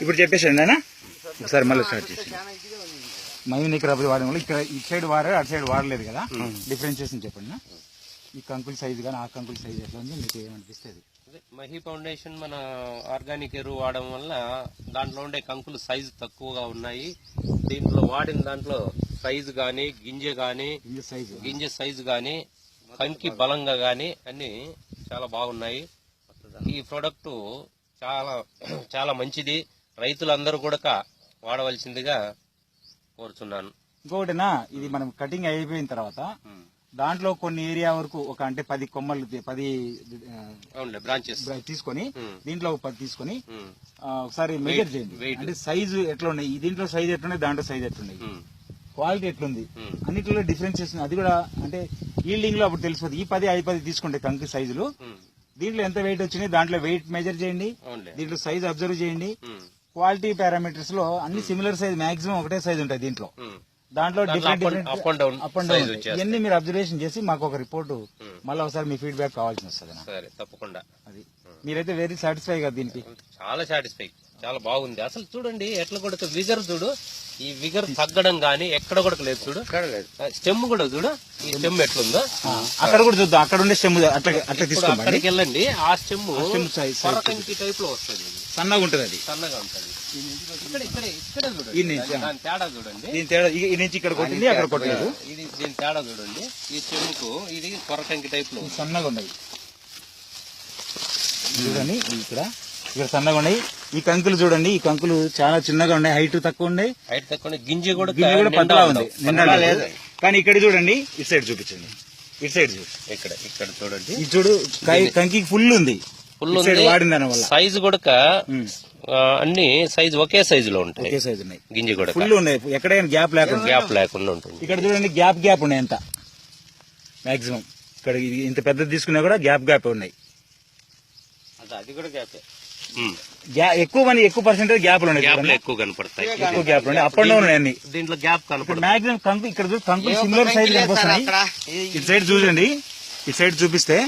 ఇప్పుడు చెప్పేసండి అన్న ఒకసారి మళ్ళీ స్టార్ట్ చేసి మయూనిక్ రబ్బర్ వాడడం వల్ల ఇక్కడ ఇటు సైడ్ వాడారు అటు సైడ్ వాడలేదు కదా, డిఫరెన్షియేషన్ చెప్పండి. ఈ కంకుల సైజు కానీ ఆ కంకుల సైజు ఎట్లా ఉంది మీకు ఏమనిపిస్తుంది? మహి ఫౌండేషన్ మన ఆర్గానిక్ ఎరువు వాడడం వల్ల దాంట్లో ఉండే కంకులు సైజు తక్కువగా ఉన్నాయి. దీంట్లో వాడిన దాంట్లో సైజు గాని గింజ సైజు గాని కంకి బలంగా గాని అన్ని చాలా బాగున్నాయి. ఈ ప్రోడక్ట్ చాలా చాలా మంచిది. రైతులందరూ కూడా వాడవలసిందిగా కోరుచున్నాను. ఇంకొకటినా, ఇది మనం కటింగ్ అయిపోయిన తర్వాత దాంట్లో కొన్ని ఏరియా వరకు ఒక అంటే 10 కొమ్మలు 10 బ్రాంచెస్ తీసుకొని దీంట్లో 10 తీసుకొని ఒకసారి మెజర్ చేయండి. అంటే సైజు ఎట్లా ఉన్నాయి, దీంట్లో సైజు ఎట్లున్నాయి, దాంట్లో సైజు ఎట్లున్నాయి, క్వాలిటీ ఎట్లుంది, అన్నిటిలో డిఫరెన్షియేషన్ అది కూడా అంటే ఈల్డింగ్ లో అప్పుడు తెలిసిపోతుంది. ఈ 10 తీసుకుంటే కంకి సైజులు దీంట్లో ఎంత వెయిట్ వచ్చినాయి, దాంట్లో వెయిట్ మెజర్ చేయండి, దీంట్లో సైజ్ అబ్జర్వ్ చేయండి. క్వాలిటీ పారామీటర్స్ లో అన్ని సిమిలర్ సైజ్, మాక్సిమం ఒకటే సైజ్ ఉంటాయి. దీంట్లో దాంట్లో డిఫరెంట్ అప్ అండ్ డౌన్ ఇవన్నీ మీరు అబ్జర్వేషన్ చేసి మాకు ఒక రిపోర్ట్ మళ్ళీ ఒకసారి మీ ఫీడ్బ్యాక్ కావాల్సి వస్తుంది. తప్పకుండా. అది మీరైతే వెరీ సాటిస్ఫై కదా దీనికి? చాలా సాటిస్ఫై, చాలా బాగుంది. అసలు చూడండి ఎట్లా కూడా విగర్ చూడు, ఈ విగర్ తగ్గడం గానీ ఎక్కడ కూడా లేదు. చూడు స్టెమ్ కూడా చూడు, ఈ స్టెమ్ ఎట్లుందో అక్కడ కూడా చూద్దాం. అక్కడ ఉండే స్టెమ్ అట్లా తీసుకోండి, అక్కడికి వెళ్ళండి. ఆ స్టెమ్ సొరకంకి టైప్ లో వస్తుంది, సన్నగా ఉంటుంది. అది సన్నగా ఉంటుంది. తేడా చూడండి, దీని తేడా ఈ నుంచి ఇక్కడ కొట్టింది, అక్కడ కొట్టలేదు. ఇది దీని తేడా చూడండి. ఈ స్టెమ్ కు ఇది సొరకంకి టైప్ లో సన్నగా ఉన్నాయి. చూడండి ఇక్కడ సన్నగా ఉన్నాయి. ఈ కంకులు చూడండి, ఈ కంకులు చాలా చిన్నగా ఉన్నాయి, హైట్ తక్కువ ఉన్నాయి. గింజ కూడా పతలా ఉంది, నిండా లేదు. కానీ ఇక్కడ చూడండి, ఇటు సైడ్ చూపించండి, ఇటు సైడ్ చూడు, ఇక్కడ చూడండి. ఇది చూడు, కంకి ఫుల్ ఉంది. వాడిన దాని వల్ల సైజు కూడా అన్ని సైజు ఒకే సైజు లో ఉంటాయి, ఒకే సైజు ఉన్నాయి. గింజ కూడా ఫుల్ ఉన్నాయి, ఎక్కడైనా గ్యాప్ లేకుండా ఉంటుంది. ఇక్కడ చూడండి గ్యాప్ ఉన్నాయి ఎంత మాక్సిమం. ఇక్కడ ఇంత పెద్దది తీసుకున్నా కూడా గ్యాప్ ఉన్నాయి. అది కూడా గ్యాపే. ఎక్కువ పర్సెంటేజ్ గ్యాప్లు ఉన్నాయి, ఎక్కువ కనపడతాయి, ఎక్కువ గ్యాప్లు ఉన్నాయి. అప్ అండ్ డౌన్ ఉన్నాయి. దీంట్లో గ్యాప్ కనపడదు మాక్సిమం కంకు. ఇక్కడ కంకులు సిమిలర్ సైజ్ కనిపిస్తున్నాయి. ఇటు సైడ్ చూడండి, ఇటు సైడ్ చూపిస్తే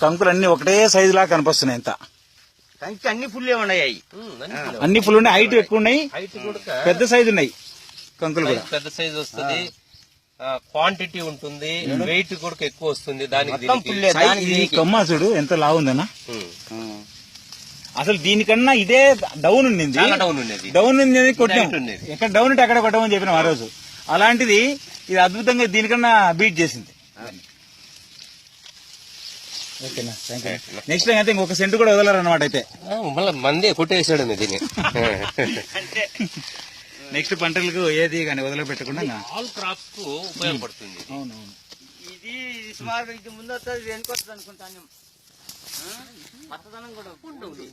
కంకులు అన్ని ఒకటే సైజు లాగా కనిపిస్తున్నాయి. ఎంత అన్ని ఫుల్ ఉన్నాయి, అన్ని ఫుల్ ఉన్నాయి, హైట్ ఎక్కువ ఉన్నాయి, పెద్ద సైజు ఉన్నాయి కంకులు కూడా. పెద్ద సైజు వస్తుంది, క్వాంటిటీ ఉంటుంది, వెయిట్ కూడా ఎక్కువ వస్తుంది. దానికి కొమ్మ చూడు ఎంత లావు ఉందన్నా. అసలు దీనికన్నా ఇదే డౌన్ ఉండింది, డౌన్ ఉంది కొట్టాం. ఎక్కడ డౌన్ ఉంటే అక్కడ కొట్టమని చెప్పినాం ఆ రోజు. అలాంటిది ఇది అద్భుతంగా దీనికన్నా బీట్ చేసింది. ఓకేనా, థ్యాంక్ యూ. నెక్స్ట్ టైం అయితే ఇంకొక సెంటు కూడా వదలరు అనమాట. అయితే మళ్ళీ మందే కొట్టేసాడు దీన్ని. నెక్స్ట్ పంటలకు ఏది కానీ వదిలిపెట్టకుండా ఆల్ క్రాప్స్ కు ఉపయోగపడుతుంది. అవునవును. ఇది సుమారు ఇది ముందు వస్తుంది, వెనుకొస్తుంది అనుకుంటాను. పచ్చదనం కూడా ఉంటుంది.